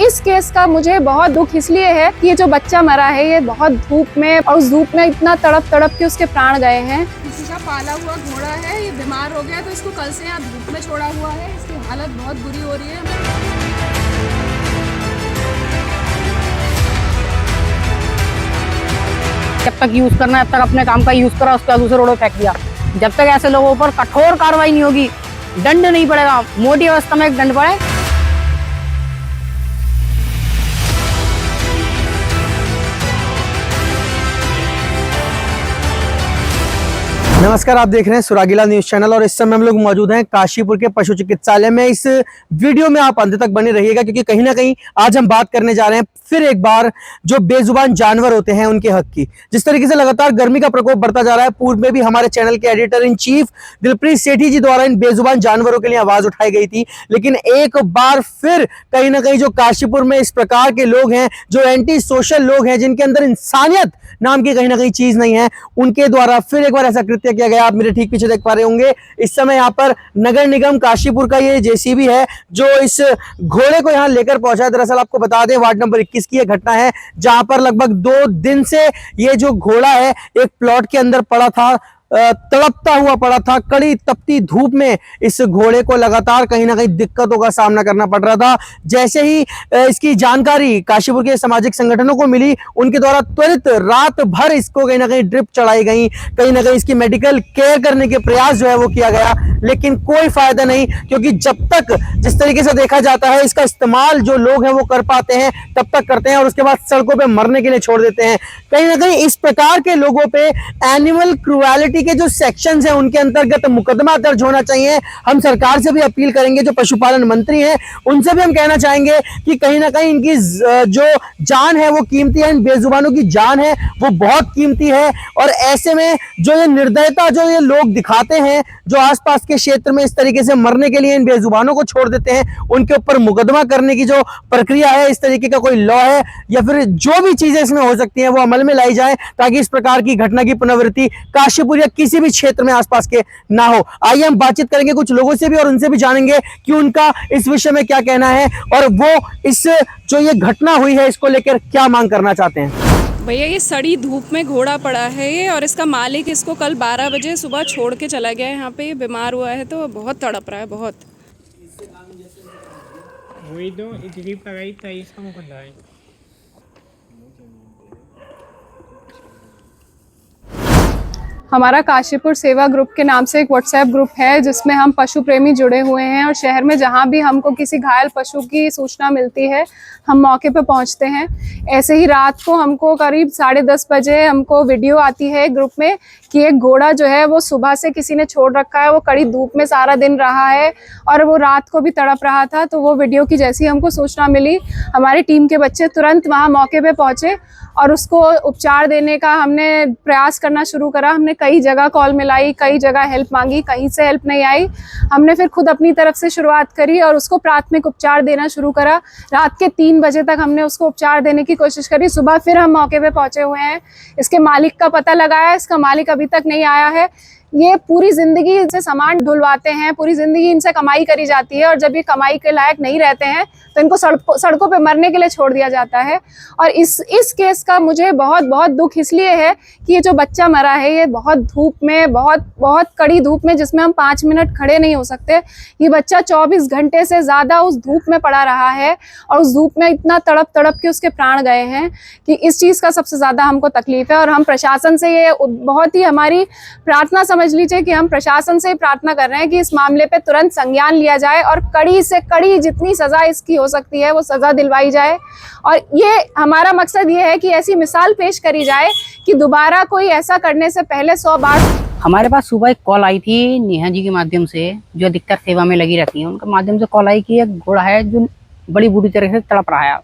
इस केस का मुझे बहुत दुख इसलिए है कि ये जो बच्चा मरा है ये बहुत धूप में, और उस धूप में इतना तड़प तड़प के उसके प्राण गए हैं। किसी का पाला हुआ घोड़ा है, ये बीमार हो गया तो इसको कल से यहाँ धूप में छोड़ा हुआ है। इसकी हालत बहुत बुरी हो रही है। जब तक यूज करना है तब तक अपने काम का यूज करा, उसके बाद दूसरे रोड फेंक दिया। जब तक ऐसे लोगों पर कठोर कार्रवाई नहीं होगी, दंड नहीं पड़ेगा, मोटी अवस्था में एक दंड पड़े। नमस्कार, आप देख रहे हैं सुरागीला न्यूज चैनल और इस समय हम लोग मौजूद हैं काशीपुर के पशु चिकित्सालय में। इस वीडियो में आप अंत तक बने रहिएगा क्योंकि कहीं ना कहीं आज हम बात करने जा रहे हैं फिर एक बार जो बेजुबान जानवर होते हैं उनके हक की। जिस तरीके से लगातार गर्मी का प्रकोप बढ़ता जा रहा है, पूर्व में भी हमारे चैनल के एडिटर इन चीफ दिलप्रीत सेठी जी द्वारा इन बेजुबान जानवरों के लिए आवाज उठाई गई थी, लेकिन एक बार फिर कहीं ना कहीं जो काशीपुर में इस प्रकार के लोग हैं, जो एंटी सोशल लोग हैं, जिनके अंदर इंसानियत नाम की कहीं ना कहीं चीज नहीं है, उनके द्वारा फिर एक बार ऐसा कृत्य किया गया। आप मेरे ठीक पीछे देख पा रहे होंगे, इस समय यहाँ पर नगर निगम काशीपुर का ये जेसीबी है जो इस घोड़े को यहाँ लेकर पहुंचा है। दरअसल आपको बता दें, वार्ड नंबर 21 की यह घटना है जहां पर लगभग 2 दिन से ये जो घोड़ा है एक प्लॉट के अंदर पड़ा था, तड़पता हुआ पड़ा था। कड़ी तपती धूप में इस घोड़े को लगातार कहीं ना कहीं दिक्कतों का सामना करना पड़ रहा था। जैसे ही इसकी जानकारी काशीपुर के सामाजिक संगठनों को मिली, उनके द्वारा त्वरित रात भर इसको कहीं ना कहीं ड्रिप चढ़ाई गई, कहीं ना कहीं इसकी मेडिकल केयर करने के प्रयास जो है वो किया गया, लेकिन कोई फायदा नहीं। क्योंकि जब तक जिस तरीके से देखा जाता है इसका इस्तेमाल जो लोग हैं वो कर पाते हैं तब तक करते हैं और उसके बाद सड़कों पे मरने के लिए छोड़ देते हैं। कहीं ना कहीं इस प्रकार के लोगों पे एनिमल क्रूएलिटी के जो सेक्शंस हैं उनके अंतर्गत मुकदमा दर्ज होना चाहिए। हम सरकार से भी अपील करेंगे, जो पशुपालन मंत्री हैं उनसे भी हम कहना चाहेंगे कि कहीं ना कहीं इनकी जो जान है वो कीमती है, इन बेजुबानों की जान है वो बहुत कीमती है। और ऐसे में जो ये निर्दयता जो ये लोग दिखाते हैं, जो आसपास के क्षेत्र में इस तरीके से मरने के लिए इन बेजुबानों को छोड़ देते हैं, उनके ऊपर मुकदमा करने की जो प्रक्रिया है, इस तरीके का कोई लॉ है या फिर जो भी चीजें इसमें हो सकती हैं वो अमल में लाई जाए, ताकि इस प्रकार की घटना की पुनरावृत्ति काशीपुर या किसी भी क्षेत्र में आसपास के ना हो। आइए हम बातचीत करेंगे कुछ लोगों से भी और उनसे भी जानेंगे कि उनका इस विषय में क्या कहना है और वो इस जो ये घटना हुई है इसको लेकर क्या मांग करना चाहते हैं। भैया, ये सड़ी धूप में घोड़ा पड़ा है ये, और इसका मालिक इसको कल 12 बजे सुबह छोड़ के चला गया है। यहाँ पे ये बीमार हुआ है तो बहुत तड़प रहा है बहुत। वही तो ड्रिप लगाई था, इसका मुकदमा है। हमारा काशीपुर सेवा ग्रुप के नाम से एक व्हाट्सएप ग्रुप है जिसमें हम पशु प्रेमी जुड़े हुए हैं, और शहर में जहां भी हमको किसी घायल पशु की सूचना मिलती है हम मौके पे पहुंचते हैं। ऐसे ही रात को हमको करीब 10:30 बजे हमको वीडियो आती है ग्रुप में कि एक घोड़ा जो है वो सुबह से किसी ने छोड़ रखा है, वो कड़ी धूप में सारा दिन रहा है और वो रात को भी तड़प रहा था। तो वो वीडियो की जैसी हमको सूचना मिली, हमारी टीम के बच्चे तुरंत वहाँ मौके पे पहुँचे और उसको उपचार देने का हमने प्रयास करना शुरू करा। हमने कई जगह कॉल मिलाई, कई जगह हेल्प मांगी, कहीं से हेल्प नहीं आई। हमने फिर खुद अपनी तरफ से शुरुआत करी और उसको प्राथमिक उपचार देना शुरू करा। रात के 3 बजे तक हमने उसको उपचार देने की कोशिश करी। सुबह फिर हम मौके पे पहुंचे हुए हैं, इसके मालिक का पता लगाया, इसका मालिक अभी तक नहीं आया है। ये पूरी जिंदगी इनसे सामान ढुलवाते हैं, पूरी जिंदगी इनसे कमाई करी जाती है, और जब ये कमाई के लायक नहीं रहते हैं तो इनको सड़कों पे मरने के लिए छोड़ दिया जाता है। और इस केस का मुझे बहुत बहुत दुख इसलिए है कि ये जो बच्चा मरा है ये बहुत धूप में, बहुत कड़ी धूप में, जिसमें हम 5 मिनट खड़े नहीं हो सकते, ये बच्चा 24 घंटे से ज़्यादा उस धूप में पड़ा रहा है और उस धूप में इतना तड़प तड़प के उसके प्राण गए हैं कि इस चीज़ का सबसे ज़्यादा हमको तकलीफ है। और हम प्रशासन से ये बहुत ही हमारी प्रार्थना समझ लीजिए कि हम प्रशासन से प्रार्थना कर रहे हैं कि इस मामले पे तुरंत संज्ञान लिया जाए और कड़ी से कड़ी जितनी सजा इसकी हो सकती है वो सजा दिलवाई जाए। और ये हमारा मकसद ये है कि ऐसी मिसाल पेश करी जाए कि दोबारा कोई ऐसा करने से पहले 100 बार। हमारे पास सुबह एक कॉल आई थी नेहा जी के माध्यम से, जो अधिकतर सेवा में लगी रहती हैं, उनके माध्यम से कॉल आई कि एक घोड़ा है जो बड़ी बुरी तरह से तड़प रहा है।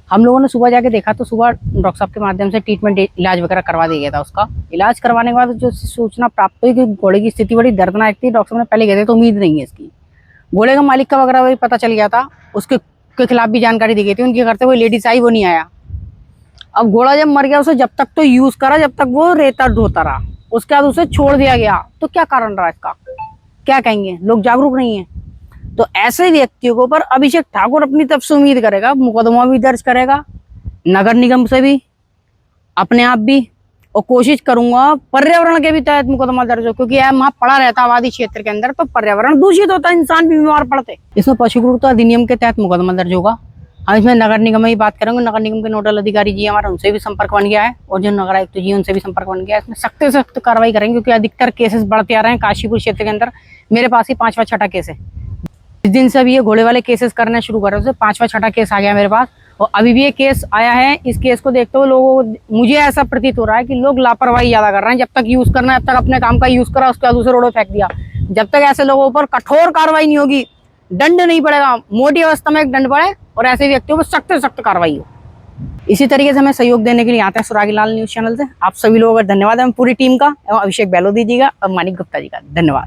हम लोगों ने सुबह जाके देखा तो सुबह डॉक्टर साहब के माध्यम से ट्रीटमेंट इलाज वगैरह करवा दिया गया था। उसका इलाज करवाने के बाद जो सूचना प्राप्त हुई कि घोड़े की स्थिति बड़ी दर्दनाक थी, डॉक्टर ने पहले कहते तो उम्मीद नहीं है इसकी। घोड़े का मालिक का वगैरह भी पता चल गया था, उसके खिलाफ भी जानकारी दी गई थी। उनके घर से कोई लेडीज आई, वो नहीं आया। अब घोड़ा जब मर गया उसे जब तक तो यूज करा जब तक वो रेता ढोता रहा, उसके बाद उसे छोड़ दिया गया। तो क्या कारण रहा इसका, क्या कहेंगे? लोग जागरूक नहीं है। तो ऐसे व्यक्तियों के ऊपर अभिषेक ठाकुर अपनी तरफ से उम्मीद करेगा, मुकदमा भी दर्ज करेगा, नगर निगम से भी, अपने आप भी, और कोशिश करूंगा पर्यावरण के भी तहत मुकदमा दर्ज हो, क्योंकि वहाँ पड़ा रहता आबादी क्षेत्र के अंदर, तो पर्यावरण दूषित होता है, इंसान भी बीमार पड़ते। इसमें पशु क्रूरता अधिनियम के तहत मुकदमा दर्ज होगा। हम इसमें नगर निगम की बात करेंगे, नगर निगम के नोडल अधिकारी जी हमारा, उनसे भी संपर्क बन गया है, और जो नगर आयुक्त जी उनसे भी संपर्क बन गया है। इसमें सख्त से सख्त कार्रवाई करेंगे, क्योंकि अधिकतर केसेस बढ़ते आ रहे हैं काशीपुर क्षेत्र के अंदर। मेरे पास ही 5वां 6ठा केस है। इस दिन से अभी ये घोड़े वाले केसेस करना शुरू कर रहे थे, 5वां 6ठा केस आ गया मेरे पास, और अभी भी ये केस आया है। इस केस को देखते हुए लोगों को, मुझे ऐसा प्रतीत हो रहा है कि लोग लापरवाही ज्यादा कर रहे हैं। जब तक यूज करना है तब तक अपने काम का यूज करा, उसके बाद दूसरे रोड फेंक दिया। जब तक ऐसे लोगों पर कठोर कार्रवाई नहीं होगी, दंड नहीं पड़ेगा, मोटी अवस्था में एक दंड पड़े और ऐसे व्यक्तियों पर सख्त से सख्त कार्रवाई हो। इसी तरीके से हमें सहयोग देने के लिए आते हैं सुरागी लाल न्यूज चैनल से। आप सभी लोगों का धन्यवाद है, पूरी टीम का, एवं अभिषेक बहलोदी जी का और मानिक गुप्ता जी का धन्यवाद।